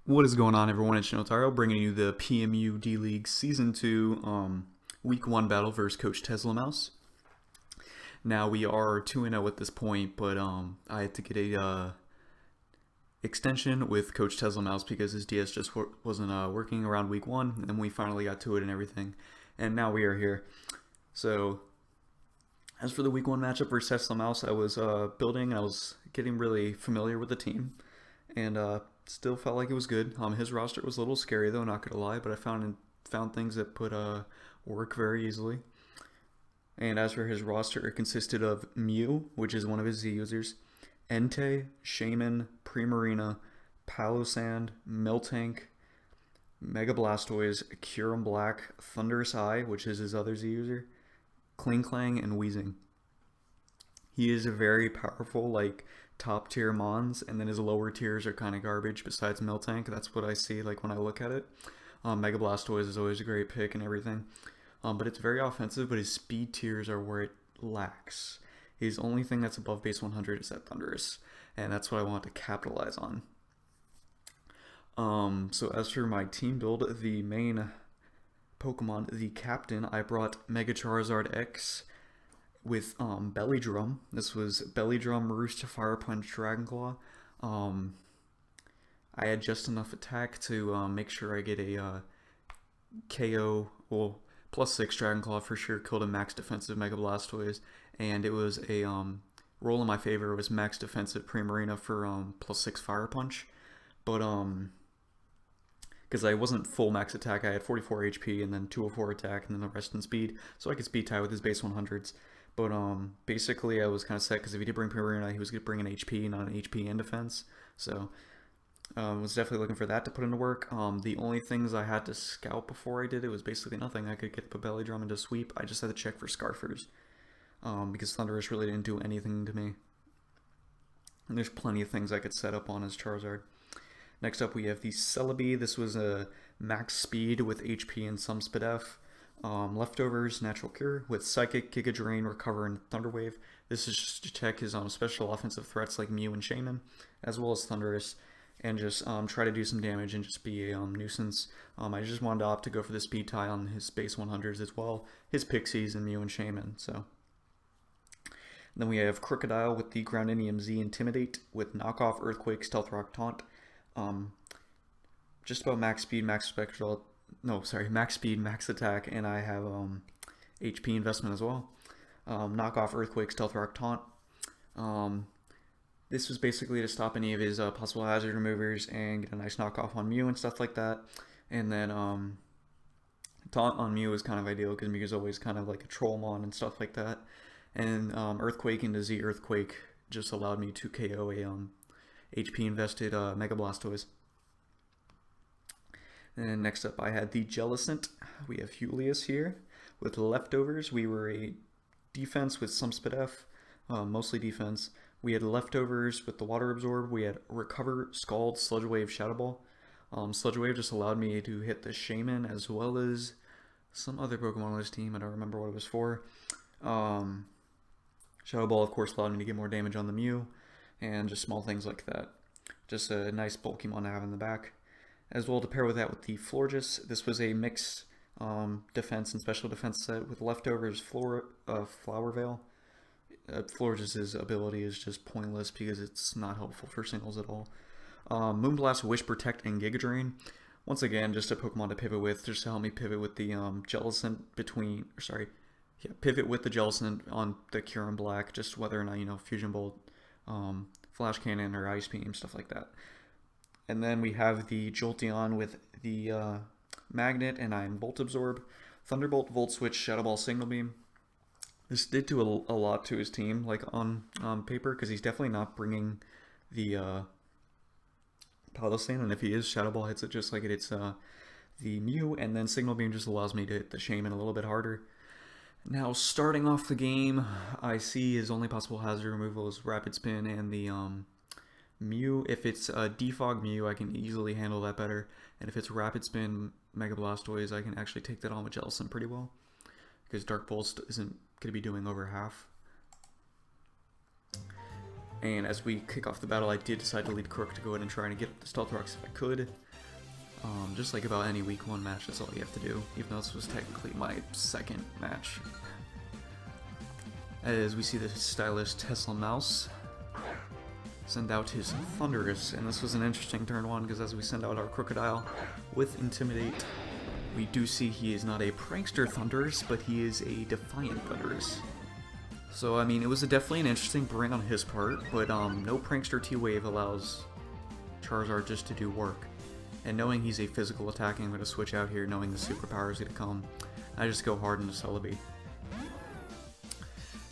What is going on, everyone? It's GeneralTarheel bringing you the PMU-D League Season 2 Week 1 battle versus Coach Teslamouse. Now, we are 2-0 at this point, but I had to get a extension with Coach Teslamouse because his DS just wasn't working around Week 1, and we finally got to it and everything. And now we are here. So, as for the Week 1 matchup versus Teslamouse, I was building and I was getting really familiar with the team. And still felt like it was good. His roster was a little scary though, not gonna lie, but I found things that put work very easily. And as for his roster, it consisted of Mew, which is one of his Z users, Entei, Shaman, Primarina, Palosand, Miltank, Mega Blastoise, Kyurem Black, Thunderous Eye, which is his other Z user, Kling Klang, and Weezing. He is a very powerful, like, top tier Mons, and then his lower tiers are kind of garbage besides Miltank. That's what I see, like, when I look at it. Mega Blastoise is always a great pick and everything. But it's very offensive, but his speed tiers are where it lacks. His only thing that's above base 100 is that Thunderous, and that's what I want to capitalize on. So as for my team build, the main Pokemon, the captain, I brought Mega Charizard X with Belly Drum. This was Belly Drum, Roost, Fire Punch, Dragon Claw. I had just enough attack to make sure I get a KO, well, +6 Dragon Claw for sure, killed a max defensive Mega Blastoise, and it was a roll in my favor. It was max defensive Primarina for +6 Fire Punch, but because I wasn't full max attack, I had 44 HP and then 204 attack and then the rest in speed, so I could speed tie with his base 100s. But basically I was kind of set because if he did bring Primarina, he was going to bring an HP, not an HP and defense. So was definitely looking for that to put into work. The only things I had to scout before I did it was basically nothing. I could get the Belly Drum into sweep. I just had to check for Scarfers because Thunderous really didn't do anything to me. And there's plenty of things I could set up on his Charizard. Next up we have the Celebi. This was a max speed with HP and some Spadef. Leftovers, Natural Cure, with Psychic, Giga Drain, Recover, and Thunder Wave. This is just to check his special offensive threats like Mew and Shaman, as well as Thunderous, and just try to do some damage and just be a nuisance. I just wanted to opt to go for the speed tie on his base 100s as well, his Pixies and Mew and Shaman. So then we have Crocodile with the Groundinium Z Intimidate, with Knockoff, Earthquake, Stealth Rock, Taunt. Just about max speed, max spectral. No, sorry, max speed, max attack, and I have HP investment as well. Knockoff, Earthquake, Stealth Rock, Taunt. This was basically to stop any of his possible hazard removers and get a nice knockoff on Mew and stuff like that. And then Taunt on Mew is kind of ideal because Mew is always kind of like a Trollmon and stuff like that. And Earthquake into Z Earthquake just allowed me to KO a HP invested Mega Blastoise. And next up I had the Jellicent. We have Julius here. With Leftovers, we were a defense with some Spadef, mostly defense. We had Leftovers with the Water Absorb. We had Recover, Scald, Sludge Wave, Shadow Ball. Sludge Wave just allowed me to hit the Shaman as well as some other Pokemon on this team. I don't remember what it was for. Shadow Ball, of course, allowed me to get more damage on the Mew, and just small things like that. Just a nice bulky mon to have in the back. As well, to pair with that with the Florges, this was a mixed defense and special defense set with Leftovers, Flower Veil. Florges' ability is just pointless because it's not helpful for singles at all. Moonblast, Wish, Protect, and Giga Drain. Once again, just a Pokemon to pivot with, just to help me pivot with the Jellicent pivot with the Jellicent on the Kyurem Black, just whether or not, Fusion Bolt, Flash Cannon, or Ice Beam, stuff like that. And then we have the Jolteon with the Magnet and Iron Bolt Absorb, Thunderbolt, Volt Switch, Shadow Ball, Signal Beam. This did do a lot to his team, like on paper, because he's definitely not bringing the Palosand, and if he is, Shadow Ball hits it just like it hits the Mew, and then Signal Beam just allows me to hit the Shaman a little bit harder. Now, starting off the game, I see his only possible hazard removal is Rapid Spin and the Mew. If it's a Defog Mew, I can easily handle that better, and if it's Rapid Spin Mega Blastoise, I can actually take that on with Jellicent pretty well, because Dark Pulse isn't going to be doing over half. And as we kick off the battle, I did decide to lead Crook to go ahead and try and get the Stealth Rocks if I could. Just like about any week 1 match, that's all you have to do, even though this was technically my 2nd match. As we see the stylish Teslamouse send out his Thunderous, and this was an interesting turn 1, because as we send out our Crocodile with Intimidate, we do see he is not a Prankster Thunderous, but he is a Defiant Thunderous. So, I mean, it was definitely an interesting bring on his part, but no Prankster T-Wave allows Charizard just to do work. And knowing he's a physical attacking, I'm going to switch out here, knowing the superpower is going to come. I just go hard into Celebi.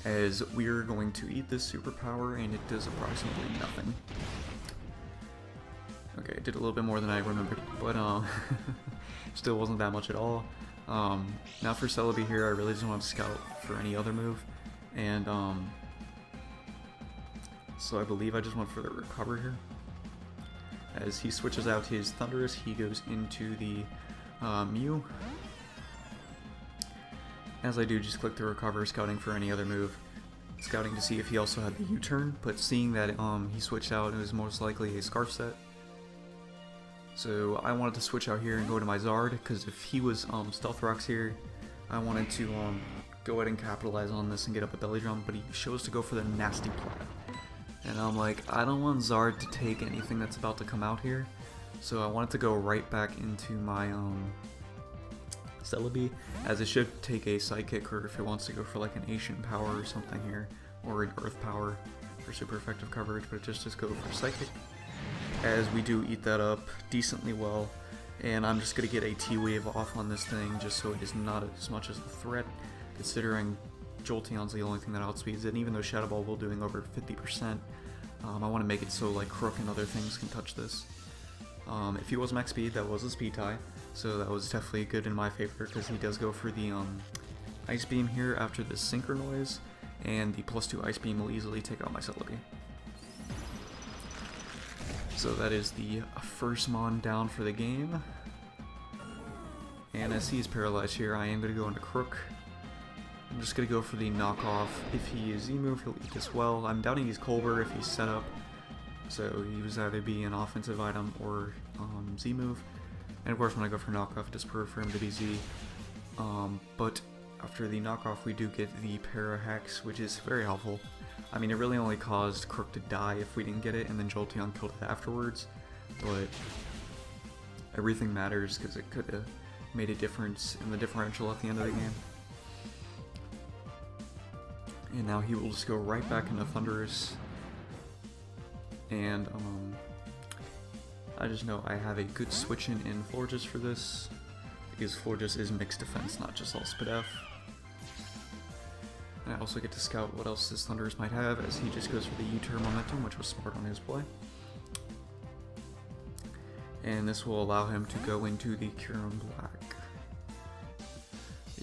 As we're going to eat this superpower, and it does approximately nothing. Okay, it did a little bit more than I remembered, but still wasn't that much at all. Now for Celebi here, I really just want to scout for any other move, and so I believe I just went for the recover here. As he switches out his Thunderous, he goes into the Mew. As I do, just click the recover, scouting for any other move. Scouting to see if he also had the U-turn, but seeing that he switched out, it was most likely a Scarf set. So I wanted to switch out here and go to my Zard, because if he was Stealth Rocks here, I wanted to go ahead and capitalize on this and get up a Belly Drum, but he chose to go for the Nasty Plat. And I'm like, I don't want Zard to take anything that's about to come out here, so I wanted to go right back into my Celebi, as it should take a Psychic, or if it wants to go for like an Ancient Power or something here, or an Earth Power for super effective coverage, but it just go for Psychic. As we do eat that up decently well, and I'm just going to get a T-Wave off on this thing just so it is not as much as a threat, considering Jolteon's the only thing that outspeeds it, and even though Shadow Ball will doing over 50%, I want to make it so like Crook and other things can touch this. If he was max speed, that was a speed tie, so that was definitely good in my favor, because he does go for the Ice Beam here after the Synchro Noise, and the +2 Ice Beam will easily take out my Celebi. So that is the first Mon down for the game. And as he's paralyzed here, I am going to go into Crook. I'm just going to go for the knockoff. If he is Z-move, he'll eat this well. I'm doubting he's Colbur if he's set up. So he was either be an offensive item or Z-move. And of course when I go for knockoff, just prefer him to be Z. But after the knockoff, we do get the Para Hex, which is very helpful. I mean, it really only caused Crook to die if we didn't get it, and then Jolteon killed it afterwards. But everything matters, because it could have made a difference in the differential at the end of the game. And now he will just go right back into Thunderous. And I just know I have a good switch in Florges for this, because Florges is mixed defense, not just all Spit F. And I also get to scout what else this Thunderous might have, as he just goes for the U-turn momentum, which was smart on his play. And this will allow him to go into the Kyurem Black.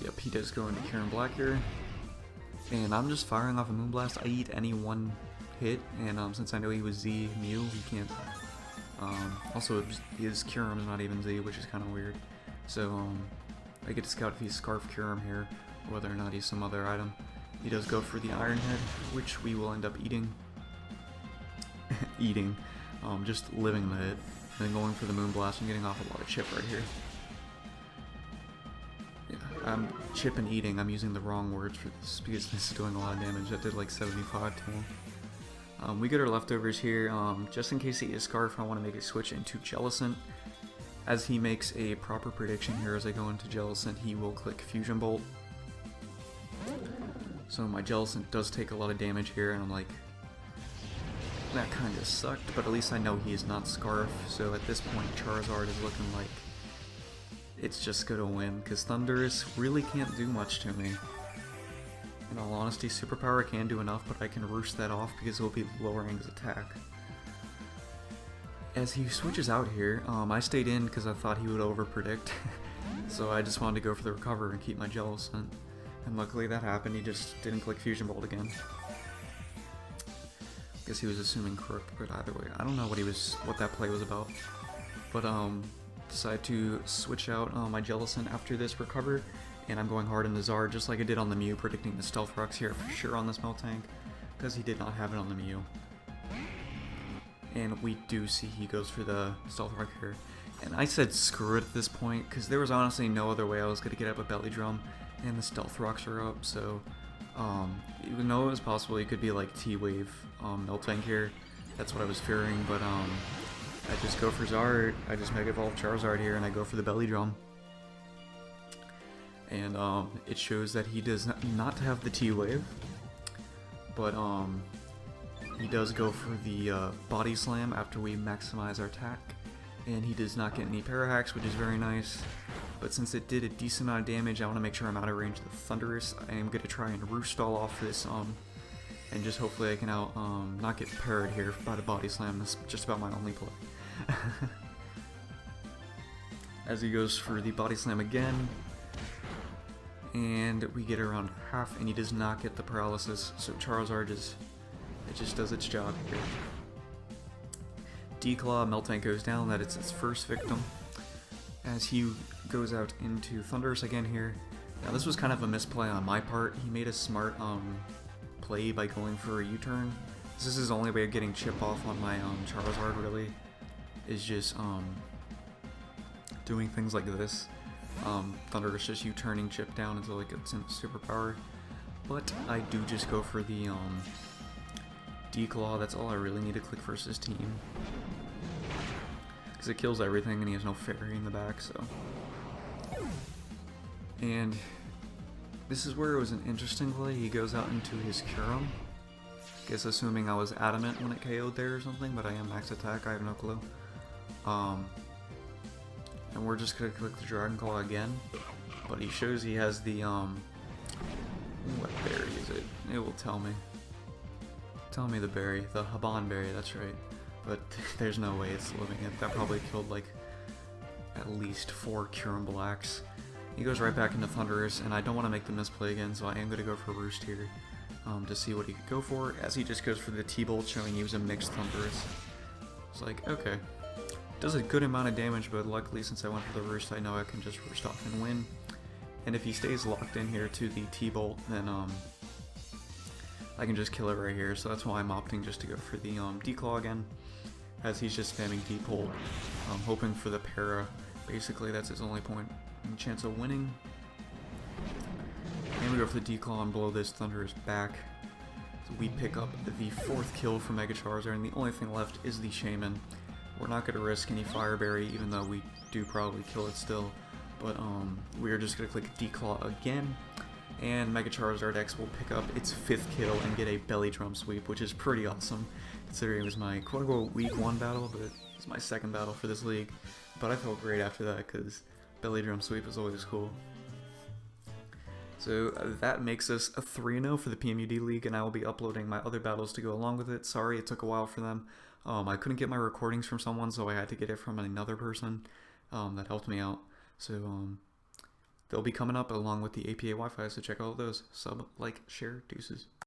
Yep, he does go into Kyurem Black here. And I'm just firing off a Moonblast. I eat any one hit, and since I know he was Z Mew, he can't. Also, his Kyurem is not even Z, which is kind of weird. So I get to scout if he's Scarf Kyurem here, or whether or not he's some other item. He does go for the Iron Head, which we will end up eating. Just living the hit. And then going for the Moonblast and getting off a lot of chip right here. Yeah, I'm chip and eating. I'm using the wrong words for this because this is doing a lot of damage. That did like 75 to him. We get our leftovers here. Just in case he is Scarf, I want to make a switch into Jellicent. As he makes a proper prediction here, as I go into Jellicent, he will click Fusion Bolt. So my Jellicent does take a lot of damage here, and I'm like, that kind of sucked, but at least I know he is not Scarf, so at this point Charizard is looking like it's just gonna win, because Thunderous really can't do much to me. In all honesty, Superpower can do enough, but I can roost that off because it will be lowering his attack. As he switches out here, I stayed in because I thought he would overpredict, so I just wanted to go for the recover and keep my Jellicent. And luckily that happened, he just didn't click Fusion Bolt again. Guess he was assuming Crook, but either way, I don't know what that play was about. But decided to switch out my Jellicent after this recover, and I'm going hard in the Zard just like I did on the Mew, predicting the Stealth Rocks here for sure on this Miltank, because he did not have it on the Mew. And we do see he goes for the Stealth Rock here. And I said screw it at this point, because there was honestly no other way I was going to get up a Belly Drum, and the Stealth Rocks are up, so even though it was possible he could be like T-Wave Miltank here, that's what I was fearing, but I just go for Zard, I just Mega Evolve Charizard here, and I go for the Belly Drum. And it shows that he does not have the T-Wave, but he does go for the Body Slam after we maximize our attack, and he does not get any Parahacks, which is very nice. But since it did a decent amount of damage, I want to make sure I'm out of range of the Thunderous. I am going to try and Roost Stall off this, and just hopefully I can not get parried here by the Body Slam. That's just about my only play. As he goes for the Body Slam again, and we get around half, and he does not get the Paralysis, so Charizard just does its job here. D-Claw, Miltank goes down, that it's its first victim. As he goes out into Thunderous again here. Now this was kind of a misplay on my part. He made a smart play by going for a U-turn. This is his only way of getting chip off on my Charizard, really, is just doing things like this. Thunderous just U-turning chip down until it gets into superpower. But I do just go for the D-Claw. That's all I really need to click versus team, because it kills everything and he has no fairy in the back, so. And this is where it was an interesting play. He goes out into his Kyurem. Guess assuming I was adamant when it KO'd there or something, but I am max attack, I have no clue. And we're just gonna click the Dragon Claw again, but he shows he has the what berry is it? It will tell me. Tell me the berry, the Haban berry, that's right. But there's no way it's living it. That probably killed like at least 4 Kyurem Blacks. He goes right back into Thunderous, and I don't want to make the misplay again, so I am going to go for Roost here to see what he could go for, as he just goes for the T-Bolt, showing he was a mixed Thunderous. It's like, okay. Does a good amount of damage, but luckily since I went for the Roost, I know I can just Roost off and win. And if he stays locked in here to the T-Bolt, then I can just kill it right here, so that's why I'm opting just to go for the D-Claw again, as he's just spamming D-Bolt, hoping for the para. Basically, that's his only point and chance of winning. And we go for the D-Claw and blow this Thunderous back. So we pick up the 4th kill for Mega Charizard, and the only thing left is the Shaman. We're not going to risk any Fire Berry, even though we do probably kill it still. But we're just going to click D-Claw again, and Mega Charizard X will pick up its 5th kill and get a Belly Drum sweep, which is pretty awesome, considering it was my quote-unquote week 1 battle, but it's my 2nd battle for this league. But I felt great after that, because Belly Drum sweep is always cool. So that makes us a 3-0 for the PMU-D League, and I will be uploading my other battles to go along with it. Sorry it took a while for them. I couldn't get my recordings from someone, so I had to get it from another person that helped me out. So they'll be coming up along with the APA Wi-Fi, so check out those. Sub, like, share, deuces.